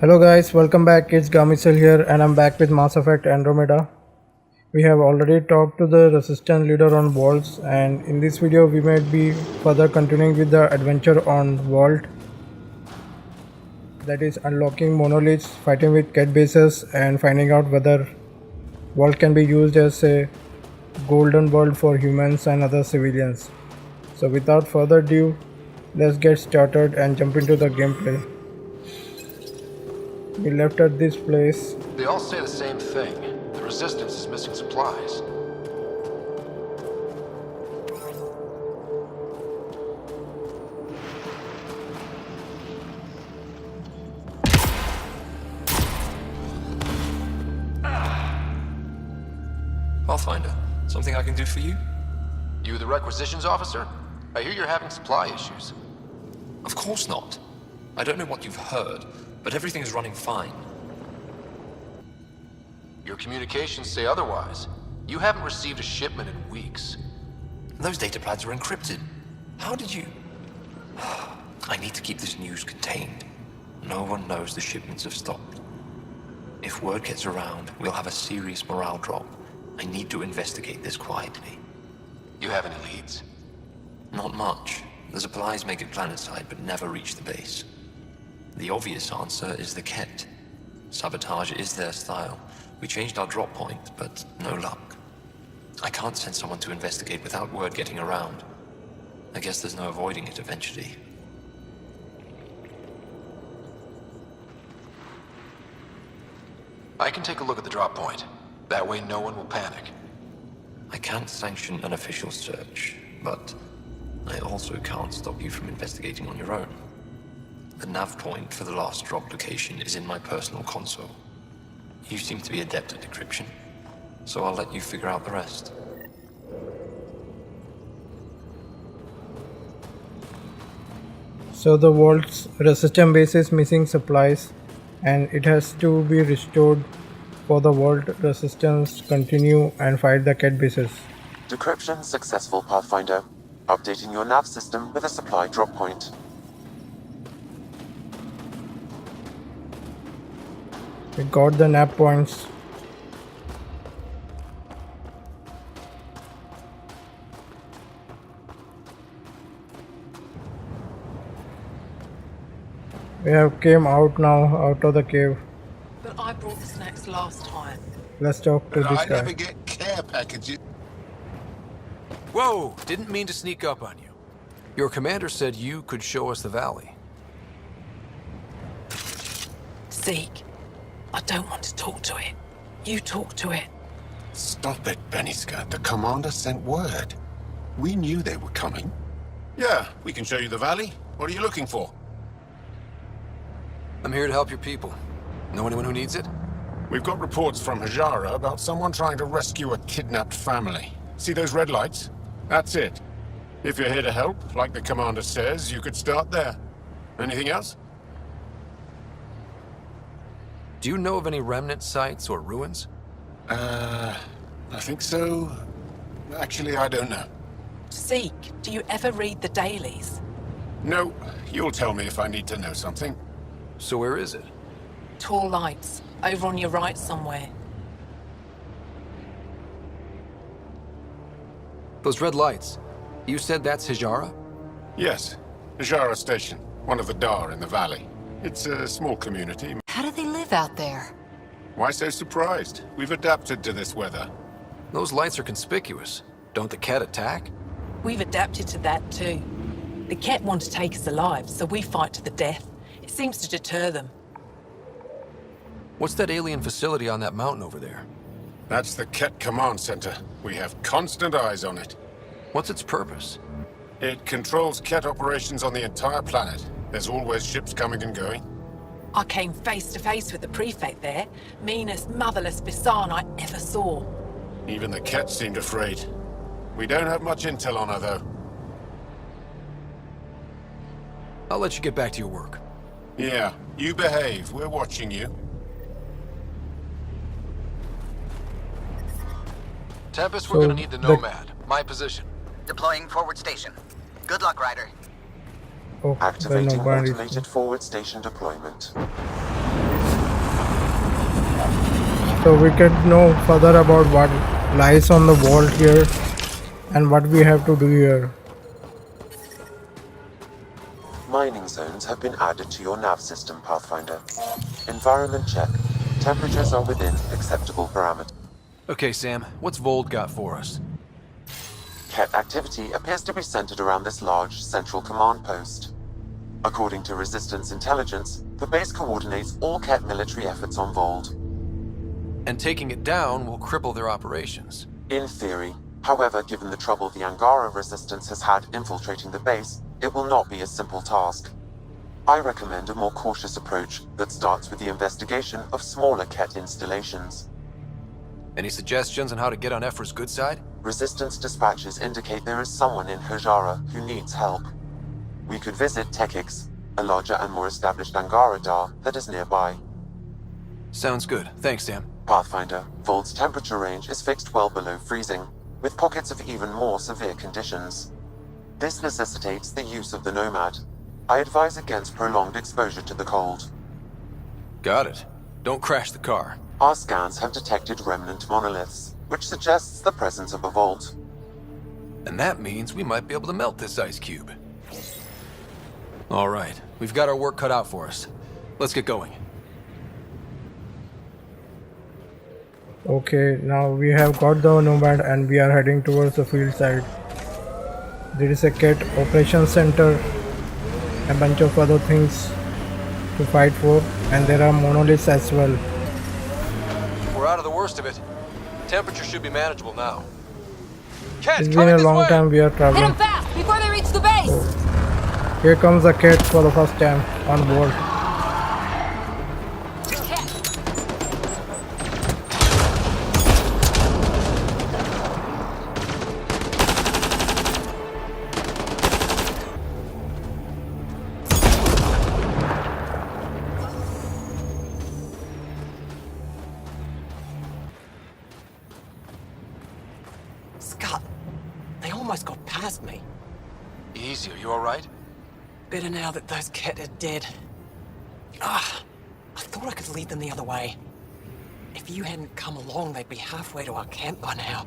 Hello guys, welcome back. It's Gamisel here and I'm back with Mass Effect Andromeda. We have already talked to the resistance leader on Voeld, and in this video we might be further continuing with the adventure on Voeld. That is unlocking monoliths, fighting with Kett bases and finding out whether Voeld can be used as a golden world for humans and other civilians. So without further ado, let's get started and jump into the gameplay. We left at this place. They all say the same thing. The Resistance is missing supplies. Pathfinder, something I can do for you? You the requisitions officer? I hear you're having supply issues. Of course not. I don't know what you've heard, but everything is running fine. Your communications say otherwise. You haven't received a shipment in weeks. Those data pads are encrypted. How did you... I need to keep this news contained. No one knows the shipments have stopped. If word gets around, we'll have a serious morale drop. I need to investigate this quietly. You have any leads? Not much. The supplies make it planetside, but never reach the base. The obvious answer is the Kett. Sabotage is their style. We changed our drop point, but no luck. I can't send someone to investigate without word getting around. I guess there's no avoiding it eventually. I can take a look at the drop point. That way no one will panic. I can't sanction an official search, but I also can't stop you from investigating on your own. The nav point for the last drop location is in my personal console. You seem to be adept at decryption, so I'll let you figure out the rest. So the Voeld's resistance base is missing supplies and it has to be restored for the Voeld resistance continue and fight the Kett bases. Decryption successful, Pathfinder. Updating your nav system with a supply drop point. We got the nav points. We have came out now out of the cave. But I brought the snacks last time. Let's talk to this I guy. never get care packages. Whoa! Didn't mean to sneak up on you. Your commander said you could show us the valley. Zeke, I don't want to talk to it. You talk to it. Stop it, Beniska. The commander sent word. We knew they were coming. Yeah, we can show you the valley. What are you looking for? I'm here to help your people. Know anyone who needs it? We've got reports from Hajara about someone trying to rescue a kidnapped family. See those red lights? That's it. If you're here to help, like the commander says, you could start there. Anything else? Do you know of any remnant sites or ruins? I think so. Actually, I don't know. Zeke, do you ever read the dailies? No, you'll tell me if I need to know something. So where is it? Tall lights, over on your right somewhere. Those red lights. You said that's Hajara? Yes, Hajara Station, one of the Dar in the valley. It's a small community. How do they live out there? Why so surprised? We've adapted to this weather. Those lights are conspicuous. Don't the Kett attack? We've adapted to that too. The Kett want to take us alive, so we fight to the death. It seems to deter them. What's that alien facility on that mountain over there? That's the Kett Command Center. We have constant eyes on it. What's its purpose? It controls Kett operations on the entire planet. There's always ships coming and going. I came face to face with the prefect there. Meanest, motherless Bisan I ever saw. Even the Kett seemed afraid. We don't have much intel on her, though. I'll let you get back to your work. Yeah, you behave. We're watching you. Tempest, we're gonna need the Nomad. My position. Deploying forward station. Good luck, Ryder. Oh, there are Activating no bandits. automated forward station deployment. So we can know further about what lies on the vault here and what we have to do here. Mining zones have been added to your nav system, Pathfinder. Environment check. Temperatures are within acceptable parameters. Okay, Sam, what's Voeld got for us? Kett activity appears to be centered around this large central command post. According to Resistance intelligence, the base coordinates all Kett military efforts on Voeld. And taking it down will cripple their operations. In theory. However, given the trouble the Angara Resistance has had infiltrating the base, it will not be a simple task. I recommend a more cautious approach that starts with the investigation of smaller Kett installations. Any suggestions on how to get on Ephra's good side? Resistance dispatches indicate there is someone in Hajara who needs help. We could visit Tekix, a larger and more established Angara Dar that is nearby. Sounds good. Thanks, Sam. Pathfinder, Vold's temperature range is fixed well below freezing, with pockets of even more severe conditions. This necessitates the use of the Nomad. I advise against prolonged exposure to the cold. Got it. Don't crash the car. Our scans have detected remnant monoliths, which suggests the presence of a vault. And that means we might be able to melt this ice cube. All right, we've got our work cut out for us. Let's get going. Okay, now we have got the Nomad and we are heading towards the field side. There is a Kett operations center, a bunch of other things to fight for, and there are monoliths as well. We're out of the worst of it. Temperature should be manageable now. Kett, It's been a long time we are Hit traveling. them fast before they reach the base! Here comes the Kett for the first time on board. Scott, they almost got past me. Easy, are you all right? Better now that those Kett are dead. Ah, I thought I could lead them the other way. If you hadn't come along, they'd be halfway to our camp by now.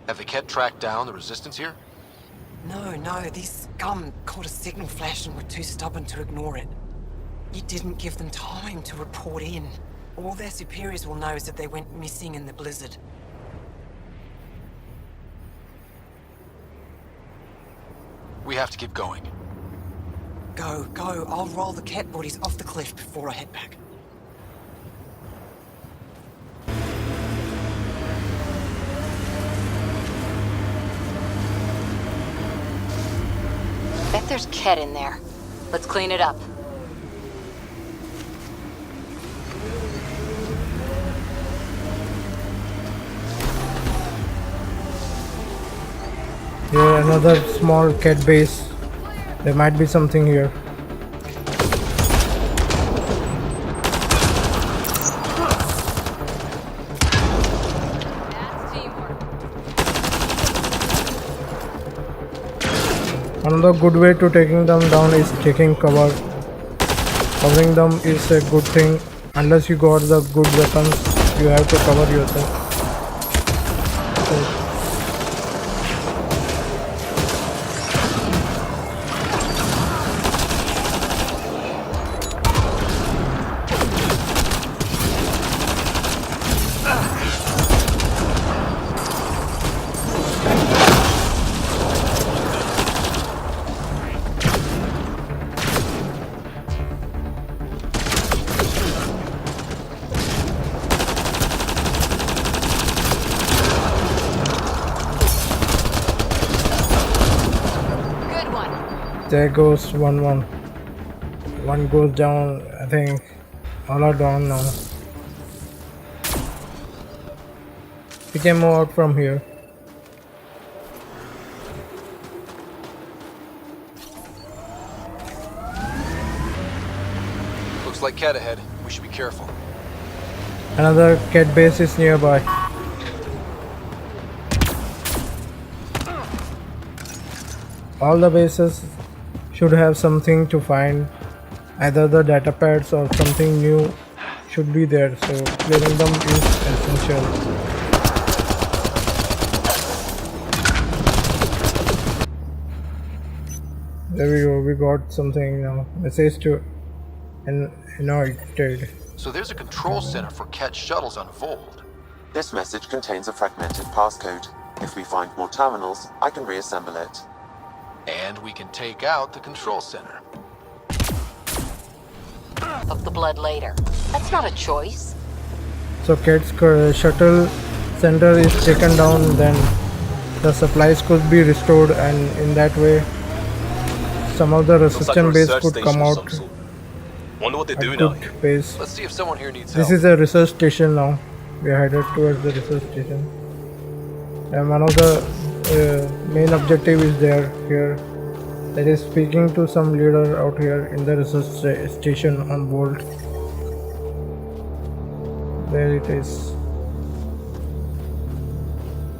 Have the Kett tracked down the resistance here? No, these scum caught a signal flash and were too stubborn to ignore it. You didn't give them time to report in. All their superiors will know is that they went missing in the blizzard. We have to keep going. Go. I'll roll the Kett bodies off the cliff before I head back. Bet there's Kett in there. Let's clean it up. Here another small Kett base. There might be something here. Another good way to taking them down is taking cover. Covering them is a good thing. Unless you got the good weapons, you have to cover yourself. Good one. There goes one. One goes down. I think all are down now. We can move out from here. Looks like Kett ahead. We should be careful. Another Kett base is nearby. all the bases should have something to find. Either the data pads or something new should be there, so clearing them is essential. There we go, we got something now. Message to anointed. So there's a control center for Kett shuttles on Voeld. This message contains a fragmented passcode. If we find more terminals, I can reassemble it. And we can take out the control center. Of the blood later. That's not a choice. So Kett's shuttle center is taken down, then the supplies could be restored, and in that way some of the resistance base could come out Wonder what they're at doing out here. good pace. Let's see if someone here needs This help. is a research station now. We are headed towards the research station. And one of the main objective is here. That is speaking to some leader out here in the research station on Voeld. There it is.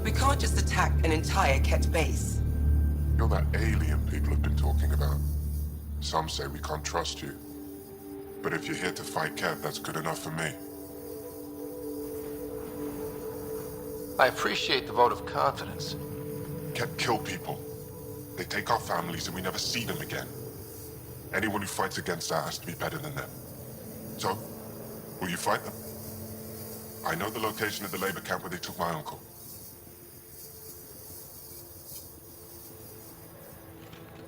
We can't just attack an entire Kett base. You're that alien people have been talking about. Some say we can't trust you. But if you're here to fight Kett, that's good enough for me. I appreciate the vote of confidence. Kett kill people. They take our families and we never see them again. Anyone who fights against that has to be better than them. So, will you fight them? I know the location of the labor camp where they took my uncle.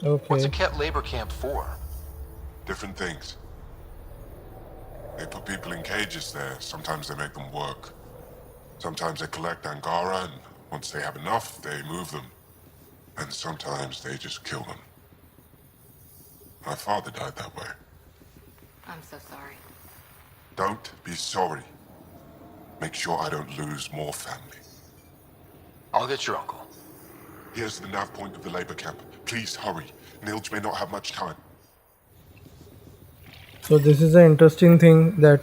What's a Okay. Kett labor camp for? Different things. They put people in cages there. Sometimes they make them work. Sometimes they collect Angara, and once they have enough, they move them. And sometimes they just kill them. My father died that way. I'm so sorry. Don't be sorry. Make sure I don't lose more family. I'll get your uncle. Here's the nav point of the labor camp. Please hurry. Nilj may not have much time. So this is an interesting thing that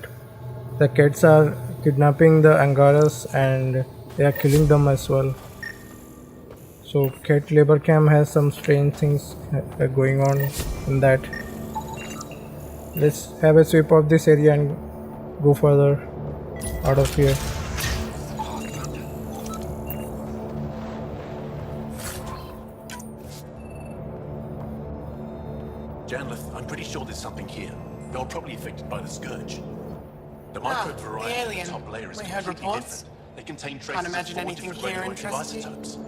the Ketts are kidnapping the Angaras and they are killing them as well. So Kett labor camp has some strange things going on in that. Let's have a sweep of this area and go further out of here. Janlith, I'm pretty sure there's something here. They were probably affected by the scourge. The microbe the variety of alien. the top layer is We heard completely reports. different. They contain traces Can't imagine of 4 anything different here radioactive interests you. isotopes.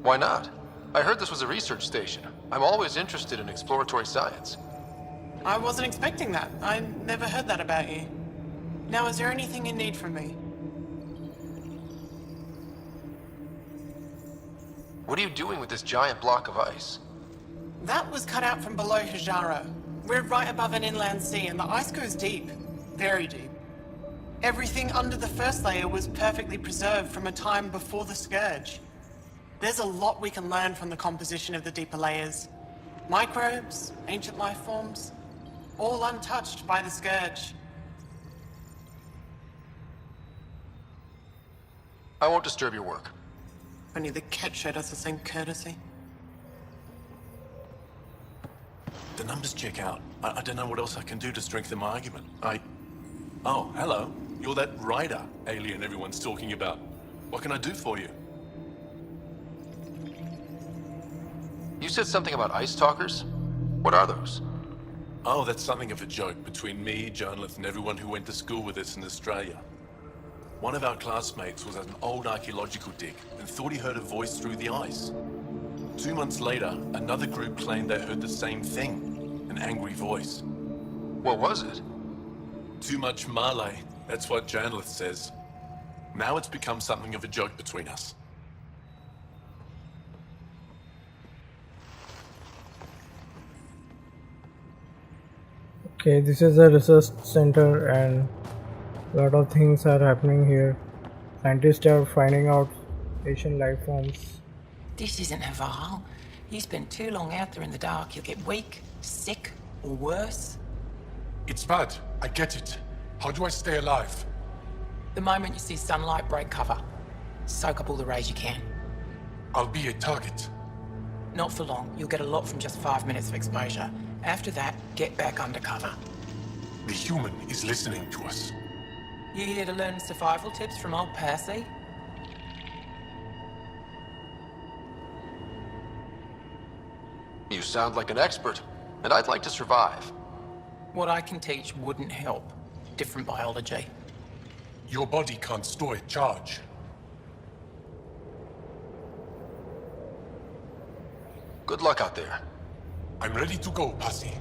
Why not? I heard this was a research station. I'm always interested in exploratory science. I wasn't expecting that. I never heard that about you. Now, is there anything you need from me? What are you doing with this giant block of ice? That was cut out from below Hijara. We're right above an inland sea, and the ice goes deep. Very deep. Everything under the first layer was perfectly preserved from a time before the Scourge. There's a lot we can learn from the composition of the deeper layers. Microbes, ancient life forms, all untouched by the Scourge. I won't disturb your work. Only the Kett showed us the same courtesy. The numbers check out. I don't know what else I can do to strengthen my argument. Oh, hello. You're that rider alien everyone's talking about. What can I do for you? You said something about ice talkers? What are those? Oh, that's something of a joke between me, Janlith, and everyone who went to school with us in Australia. One of our classmates was at an old archaeological dig and thought he heard a voice through the ice. 2 months later, another group claimed they heard the same thing, an angry voice. What was it? Too much Malay, that's what Janlith says. Now it's become something of a joke between us. Okay, this is a research center and a lot of things are happening here. Scientists are finding out Asian life forms. This isn't Haval. You spend too long out there in the dark, you'll get weak, sick, or worse. It's bad. I get it. How do I stay alive? The moment you see sunlight, break cover. Soak up all the rays you can. I'll be a target. Not for long. You'll get a lot from just 5 minutes of exposure. After that, get back undercover. The human is listening to us. You here to learn survival tips from old Percy? You sound like an expert, and I'd like to survive. What I can teach wouldn't help. Different biology. Your body can't store a charge. Good luck out there. I'm ready to go, Passy.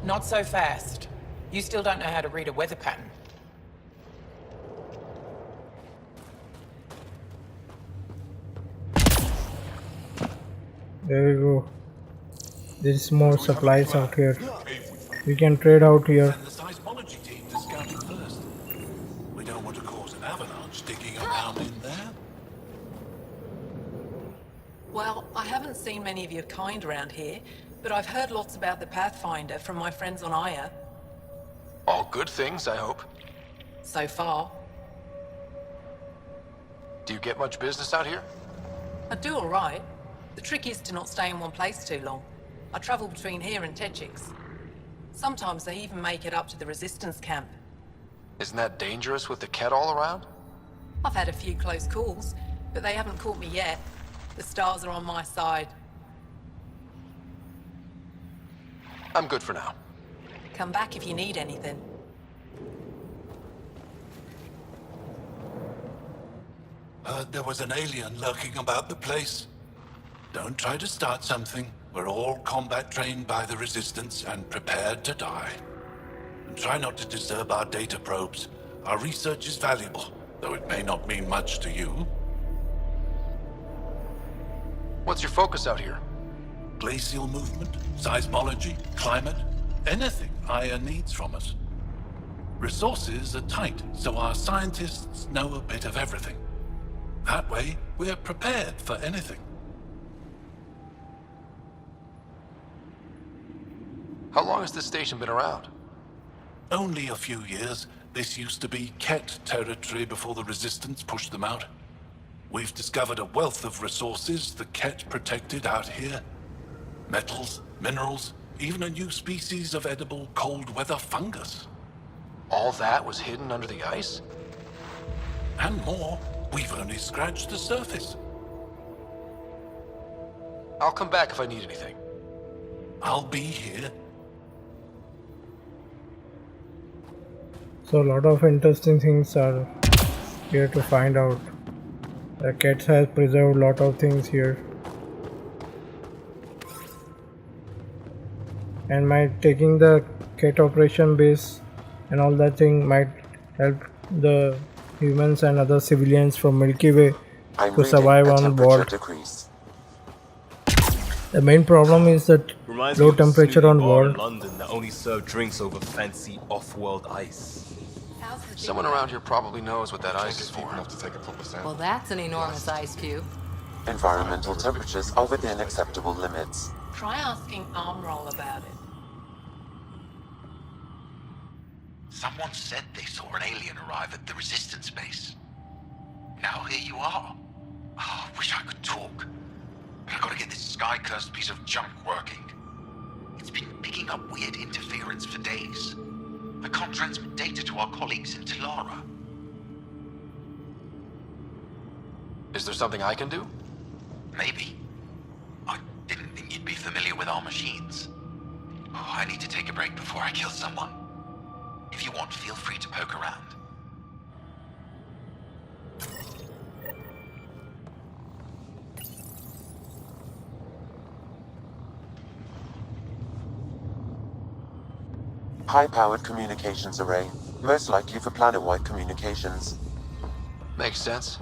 Not so fast. You still don't know how to read a weather pattern. There we go. There's more supplies out here. We can trade out here. Send the seismology team to scout it first. We don't want to cause an avalanche digging around in there. Well, I haven't seen many of your kind around here, but I've heard lots about the Pathfinder from my friends on Aya. All good things, I hope. So far. Do you get much business out here? I do all right. The trick is to not stay in one place too long. I travel between here and Techix. Sometimes I even make it up to the Resistance camp. Isn't that dangerous with the Kett all around? I've had a few close calls, but they haven't caught me yet. The stars are on my side. I'm good for now. Come back if you need anything. Heard there was an alien lurking about the place. Don't try to start something. We're all combat trained by the Resistance and prepared to die. And try not to disturb our data probes. Our research is valuable, though it may not mean much to you. What's your focus out here? Glacial movement, seismology, climate, anything Aya needs from us. Resources are tight, so our scientists know a bit of everything. That way, we're prepared for anything. How long has this station been around? Only a few years. This used to be Kett territory before the Resistance pushed them out. We've discovered a wealth of resources the Kett protected out here. Metals, minerals, even a new species of edible cold weather fungus. All that was hidden under the ice? And more. We've only scratched the surface. I'll come back if I need anything. I'll be here. So a lot of interesting things are here to find out. The Kett has preserved a lot of things here. And taking the Kett operation base and all that thing might help the humans and other civilians from Milky Way to survive on Voeld. The main problem is that low temperature on Voeld. London that only serve drinks over fancy off-world ice. Someone around here probably knows what that ice is for. Well, that's an enormous ice cube. Environmental temperatures are within acceptable limits. Try asking Armroll about it. Someone said they saw an alien arrive at the Resistance base. Now here you are. Oh, I wish I could talk. But I gotta get this sky-cursed piece of junk working. It's been picking up weird interference for days. I can't transmit data to our colleagues in Talara. Is there something I can do? Maybe. I didn't think you'd be familiar with our machines. Oh, I need to take a break before I kill someone. If you want, feel free to poke around. High-powered communications array, most likely for planet-wide communications. Makes sense.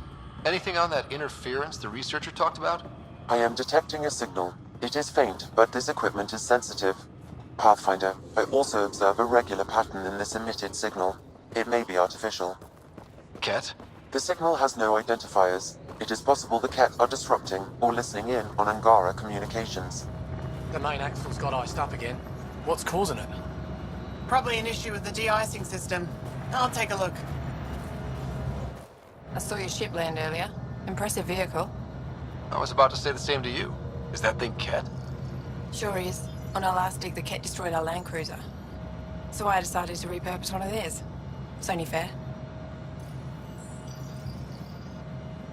Anything on that interference the researcher talked about? I am detecting a signal. It is faint, but this equipment is sensitive. Pathfinder, I also observe a regular pattern in this emitted signal. It may be artificial. Kett? The signal has no identifiers. It is possible the Kett are disrupting or listening in on Angara communications. The main axle's got iced up again. What's causing it? Probably an issue with the de-icing system. I'll take a look. I saw your ship land earlier. Impressive vehicle. I was about to say the same to you. Is that thing Kett? Sure is. On our last dig, the Kett destroyed our land cruiser. So I decided to repurpose one of theirs. It's only fair.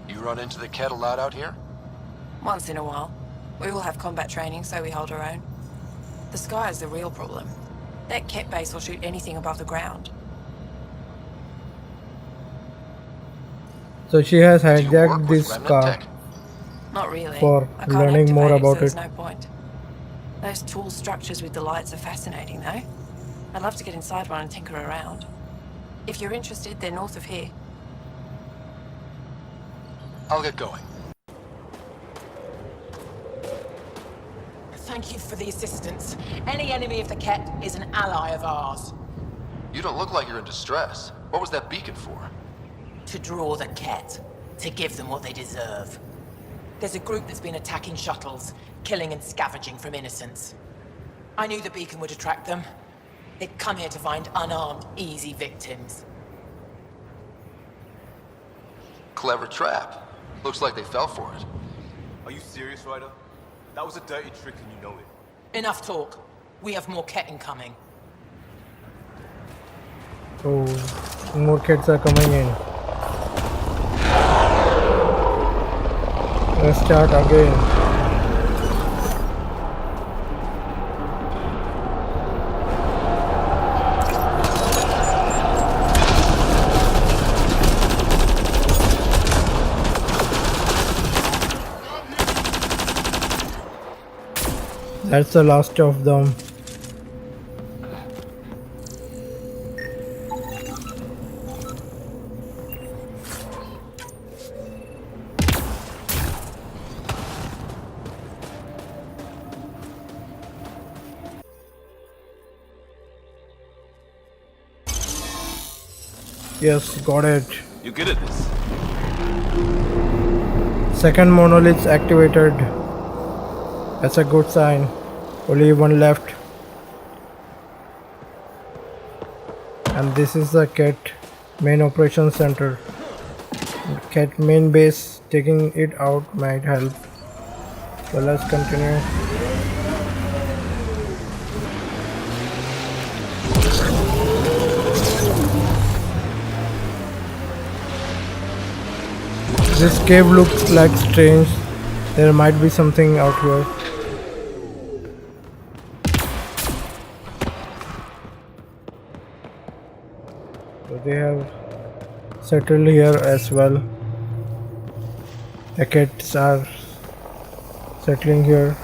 You run into the Kett a lot out here? Once in a while. We all have combat training, so we hold our own. The sky is the real problem. That Kett base will shoot anything above the ground. So she has Do you work hijacked with this remnant car tech? Not really. for I can't learning more activate about so it. there's no point. Those tall structures with the lights are fascinating, though. I'd love to get inside one and tinker around. If you're interested, they're north of here. I'll get going. Thank you for the assistance. Any enemy of the Kett is an ally of ours. You don't look like you're in distress. What was that beacon for? To draw the Kett. To give them what they deserve. There's a group that's been attacking shuttles, killing and scavenging from innocents. I knew the beacon would attract them. They'd come here to find unarmed, easy victims. Clever trap. Looks like they fell for it. Are you serious, Ryder? That was a dirty trick and you know it. Enough talk. We have more Kett incoming. So more kids are coming in. Let's start again. That's the last of them. Yes, got it. You good at this? Second monolith activated. That's a good sign. Only one left. And this is the Kett main operation center. Kett main base, taking it out might help. So let's continue. This cave looks like strange. There might be something out here. So they have settled here as well. The Ketts are settling here,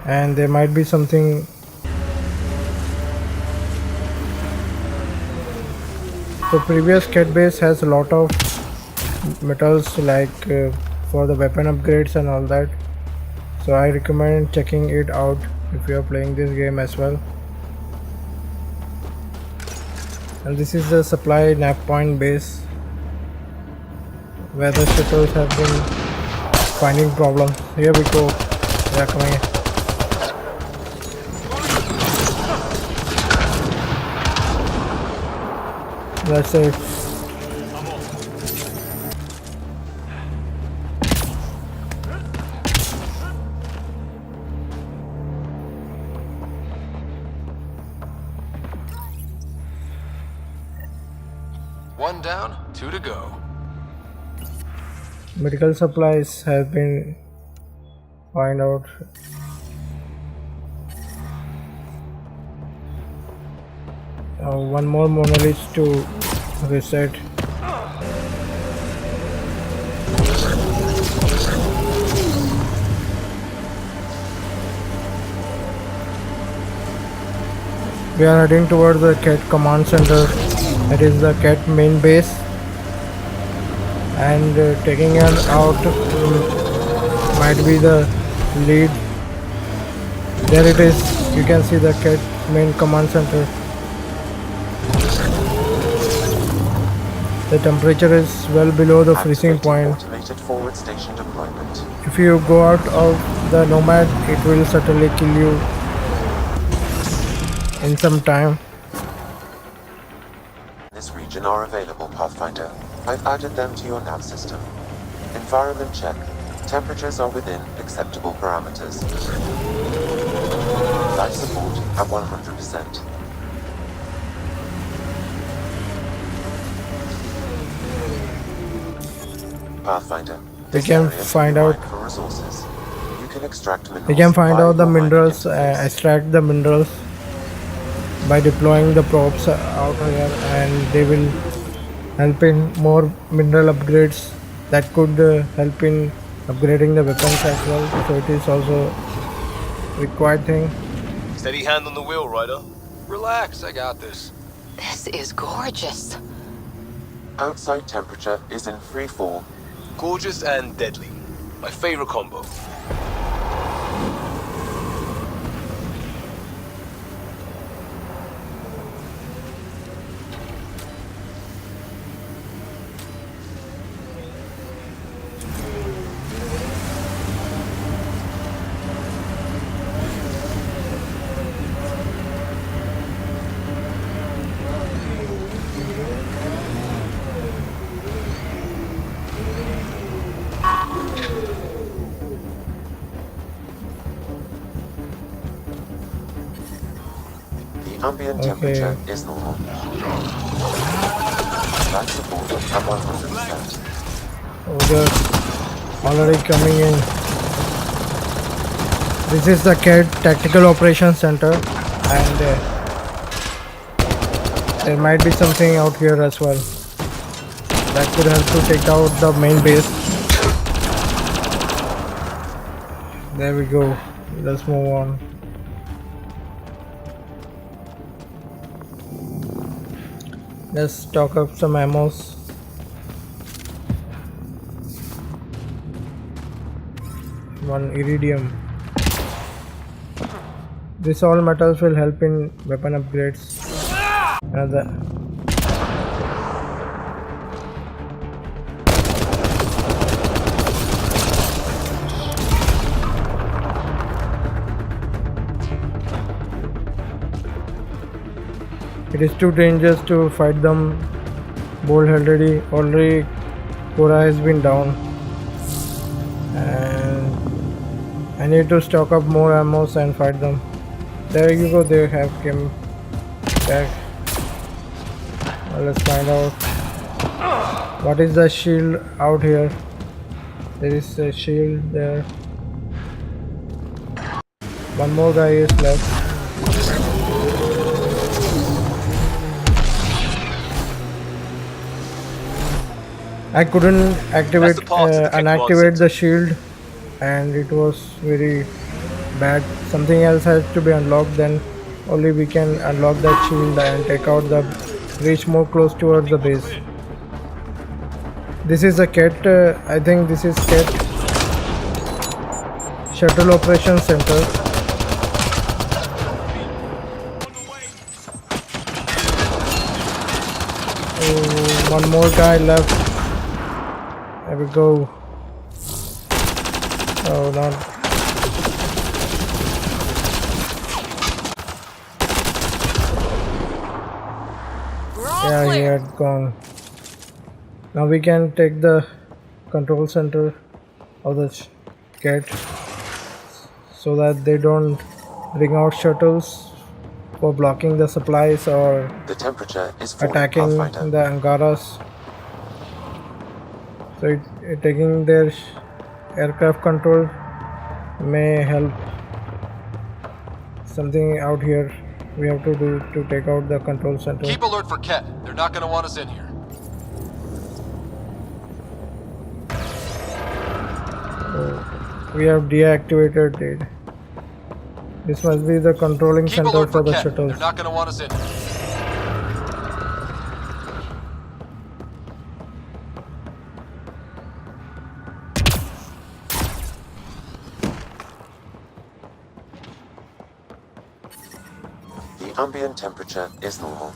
and there might be something. The previous Kett base has a lot of metals like for the weapon upgrades and all that, so I recommend checking it out if you are playing this game as well. And this is the supply nav point base where the shuttles have been finding problems. Here we go, they are coming in. That's it. One down, two to go. Medical supplies have been find out. One more monolith to reset. We are heading towards the Kett command center. That is the Kett main base, and taking it out might be the lead. There it is. You can see the Kett main command center. The temperature is well below the freezing point. Automated forward station deployment. If you go out of the Nomad, it will certainly kill you in some time. This region are available, Pathfinder. I've added them to your nav system. Environment check. Temperatures are within acceptable parameters. Life support at 100%. Pathfinder. We This can area is find out. ripe for resources. You can extract minerals. We can find by out the your mining minerals, interface. extract the minerals by deploying the probes out here, and they will help in more mineral upgrades that could help in upgrading the weapons as well. So it is also required thing. Steady hand on the wheel, Ryder. Relax, I got this. This is gorgeous. Outside temperature is in free fall. Gorgeous and deadly. My favorite combo. Ambient temperature is normal. Life support at 100%. Order already coming in. This is the Kett Tactical Operations Center, and there might be something out here as well that could help to take out the main base. There we go. Let's move on. Let's stock up some ammos. One iridium. This all metals will help in weapon upgrades. Another. It is too dangerous to fight them. Voeld already Cora has been down, and I need to stock up more ammos and fight them. There you go, they have come back. Well, let's find out what is the shield out here. There is a shield there. One more guy is left. I couldn't unactivate the shield, and it was very bad. Something else has to be unlocked, then only we can unlock that shield and take out the reach more close towards the base. This is a Kett, I think this is Kett Shuttle Operations Center. Oh, one more guy left. There we go. Oh, not. Yeah, he had gone. Now we can take the control center of the Kett so that they don't bring out shuttles for blocking the supplies or the temperature is attacking the Angaras. So taking their aircraft control may help. Something out here we have to do to take out the control center. Keep alert for Kett. They're not going to want us in here. So we have deactivated it. This must be the controlling Keep center for the Kett. shuttles. They're not going to want us in here. The ambient temperature is normal.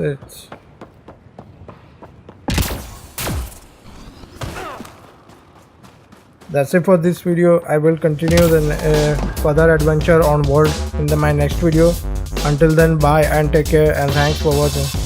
it. That's it for this video. I will continue the further adventure on Voeld in my next video. Until then, bye and take care, and thanks for watching.